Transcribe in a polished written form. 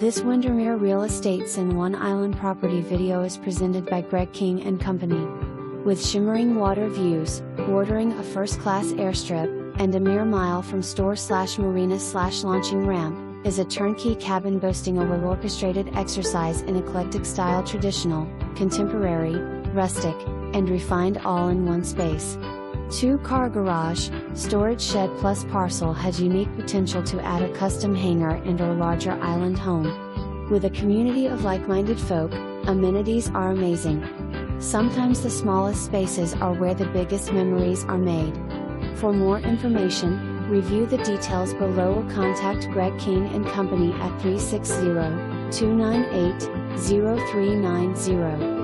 This Windermere Real Estates and One Island property video is presented by Greg King and Company. With shimmering water views, bordering a first-class airstrip, and a mere mile from store/marina/launching ramp, is a turnkey cabin boasting a well-orchestrated exercise in eclectic style, traditional, contemporary, rustic, and refined, all in one space. 2-car garage, storage shed plus parcel has unique potential to add a custom hangar and/or larger island home. With a community of like-minded folk, amenities are amazing. Sometimes the smallest spaces are where the biggest memories are made. For more information, review the details below or contact Greg King and Company at 360-298-0390.